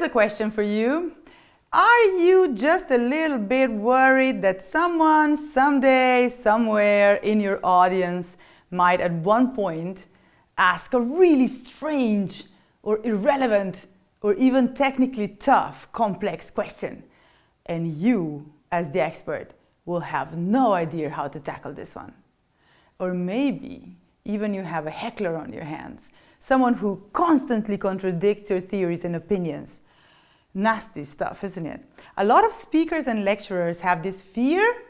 here's a question for you. Are you just a little bit worried that someone, someday, somewhere in your audience might at one point ask a really strange or irrelevant or even technically tough, complex question, and you, as the expert, will have no idea how to tackle this one? Or maybe even you have a heckler on your hands, someone who constantly contradicts your theories and opinions. Nasty stuff, isn't it? A lot of speakers and lecturers have this fear,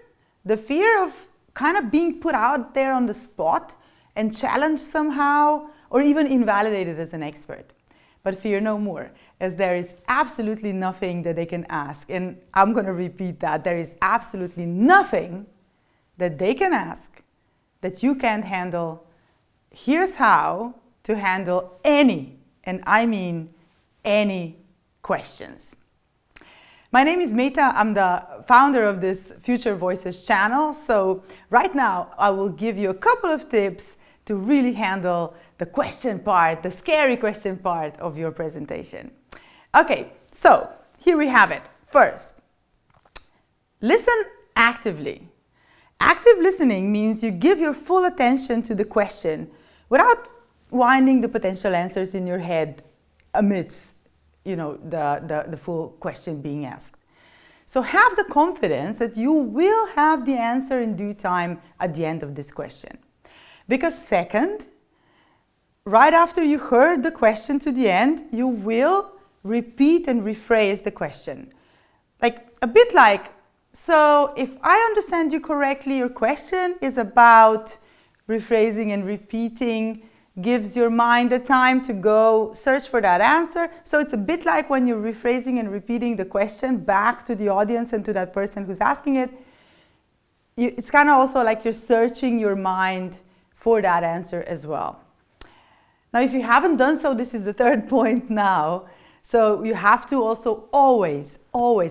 the fear of kind of being put out there on the spot and challenged somehow, or even invalidated as an expert. But fear no more, as there is absolutely nothing that they can ask. And I'm going to repeat that. There is absolutely nothing that they can ask that you can't handle. Here's how to handle any, and I mean any, questions. My name is Meta. I'm the founder of this Future Voices channel. So right now I will give you a couple of tips to really handle the question part, the scary question part of your presentation. Okay, so here we have it. First, listen actively. Active listening means you give your full attention to the question without winding the potential answers in your head amidst the full question being asked. So have the confidence that you will have the answer in due time at the end of this question. Because second, right after you heard the question to the end, you will repeat and rephrase the question. A bit like, so if I understand you correctly, your question is about rephrasing and repeating, gives your mind the time to go search for that answer. So it's a bit like when you're rephrasing and repeating the question back to the audience and to that person who's asking it. It's kind of also like you're searching your mind for that answer as well. Now, if you haven't done so, this is the third point now. So you have to also always,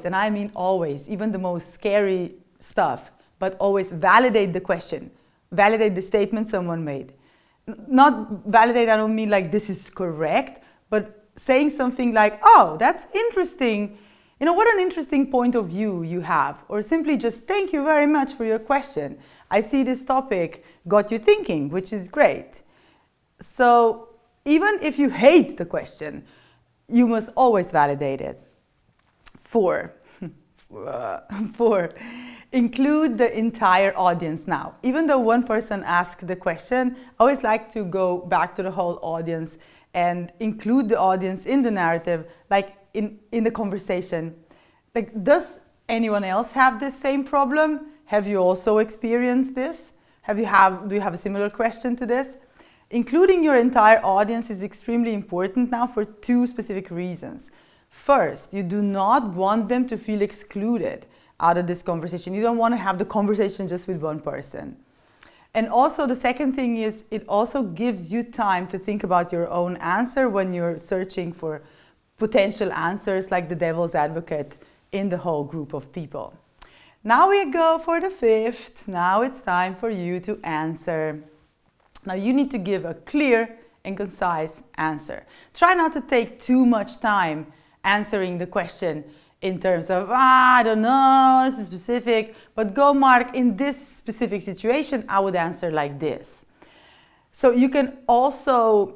and I mean always, even the most scary stuff, but always validate the question, validate the statement someone made. Not validate, I don't mean like this is correct, but saying something like, oh, that's interesting. What an interesting point of view you have. Or simply just thank you very much for your question. I see this topic got you thinking, which is great. So even if you hate the question, you must always validate it. Four, include the entire audience now. Even though one person asked the question, I always like to go back to the whole audience and include the audience in the narrative, like in the conversation. Like, does anyone else have this same problem? Have you also experienced this? Do you have a similar question to this? Including your entire audience is extremely important now for two specific reasons. First, you do not want them to feel excluded out of this conversation. You don't want to have the conversation just with one person. And also the second thing is it also gives you time to think about your own answer when you're searching for potential answers like the devil's advocate in the whole group of people. Now we go for the fifth. Now it's time for you to answer. Now you need to give a clear and concise answer. Try not to take too much time answering the question in terms of, I don't know, this is specific, but go mark, in this specific situation, I would answer like this. So you can also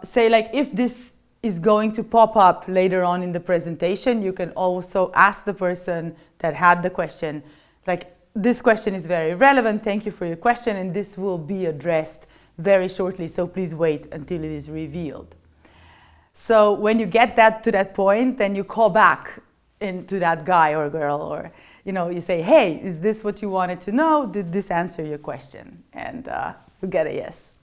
say, like, if this is going to pop up later on in the presentation, you can also ask the person that had the question, like, this question is very relevant, thank you for your question, and this will be addressed very shortly, so please wait until it is revealed. So when you get to that point, then you call back into that guy or girl, or you say, hey, is this what you wanted to know? Did this answer your question? And you get a yes.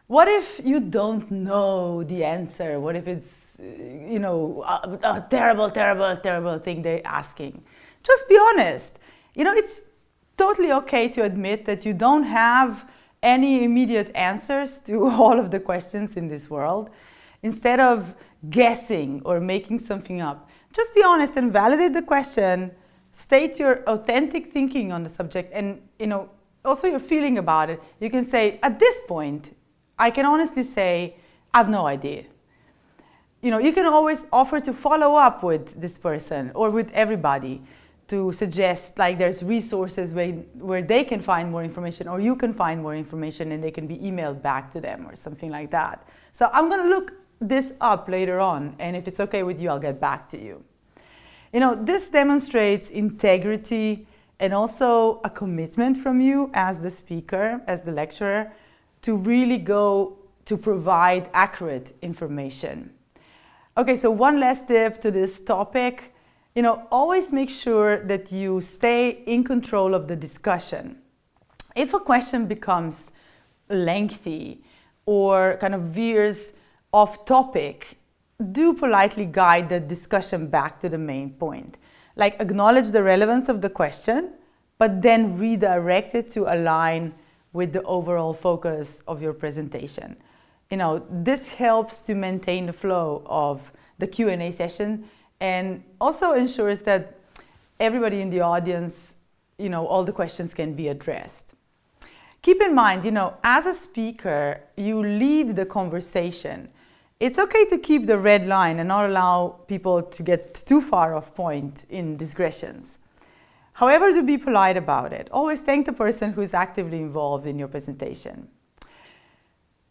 What if you don't know the answer? What if it's a terrible thing they're asking? Just be honest. It's totally okay to admit that you don't have any immediate answers to all of the questions in this world. Instead of guessing or making something up, just be honest and validate the question, state your authentic thinking on the subject, and also your feeling about it. You can say, at this point, I can honestly say, I have no idea. you can always offer to follow up with this person or with everybody to suggest like there's resources where they can find more information, or you can find more information and they can be emailed back to them or something like that. So I'm going to look this up later on, and if it's okay with you, I'll get back to you. This demonstrates integrity and also a commitment from you as the speaker, as the lecturer, to really go to provide accurate information. Okay, so one last tip to this topic. Always make sure that you stay in control of the discussion. If a question becomes lengthy or kind of veers off topic, do politely guide the discussion back to the main point. Like, acknowledge the relevance of the question, but then redirect it to align with the overall focus of your presentation. This helps to maintain the flow of the Q&A session, and also ensures that everybody in the audience, all the questions can be addressed. Keep in mind, as a speaker, you lead the conversation. It's okay to keep the red line and not allow people to get too far off point in digressions. However, to be polite about it, always thank the person who's actively involved in your presentation.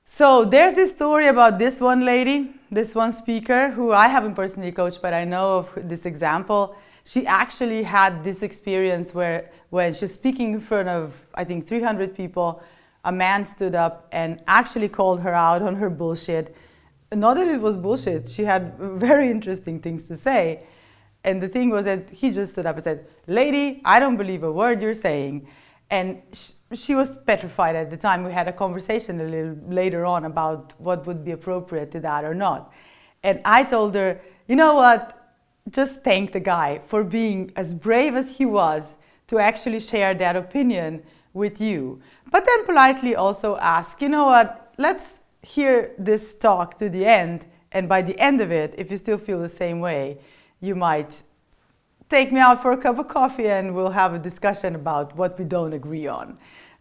So there's this story about this one lady, this one speaker, who I haven't personally coached, but I know of this example. She actually had this experience where when she's speaking in front of, I think, 300 people, a man stood up and actually called her out on her bullshit. Not that it was bullshit, she had very interesting things to say. And the thing was that he just stood up and said, "Lady, I don't believe a word you're saying." And she was petrified at the time. We had a conversation a little later on about what would be appropriate to that or not. And I told her, you know what, just thank the guy for being as brave as he was to actually share that opinion with you. But then politely also ask, you know what, let's hear this talk to the end. And by the end of it, if you still feel the same way, you might take me out for a cup of coffee and we'll have a discussion about what we don't agree on.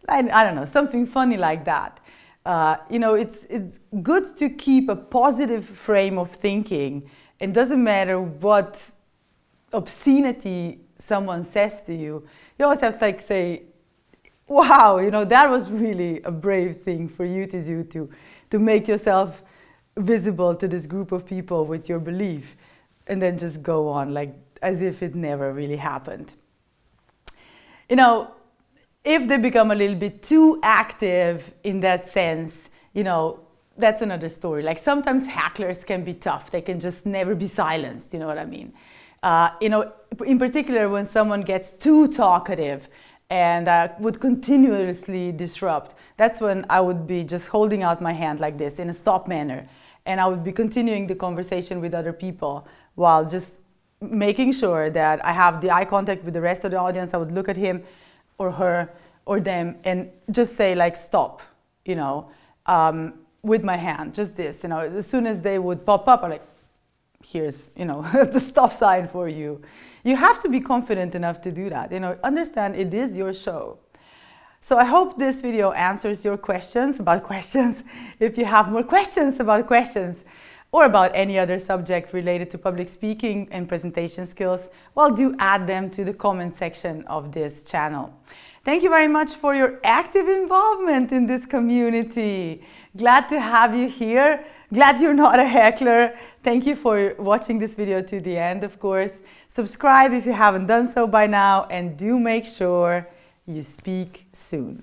I don't know, something funny like that. It's good to keep a positive frame of thinking. It doesn't matter what obscenity someone says to you. You always have to say, wow, that was really a brave thing for you to do, to make yourself visible to this group of people with your belief, and then just go on as if it never really happened. If they become a little bit too active in that sense, that's another story. Like, sometimes hecklers can be tough. They can just never be silenced, you know what I mean? In particular, when someone gets too talkative and would continuously disrupt, that's when I would be just holding out my hand like this in a stop manner. And I would be continuing the conversation with other people while just making sure that I have the eye contact with the rest of the audience. I would look at him or her or them and just say, stop, with my hand, just this. As soon as they would pop up, I'm like, here's, the stop sign for you. You have to be confident enough to do that. Understand it is your show. So I hope this video answers your questions about questions. If you have more questions about questions, or about any other subject related to public speaking and presentation skills, well, do add them to the comment section of this channel. Thank you very much for your active involvement in this community. Glad to have you here. Glad you're not a heckler. Thank you for watching this video to the end, of course. Subscribe if you haven't done so by now, and do make sure you speak soon.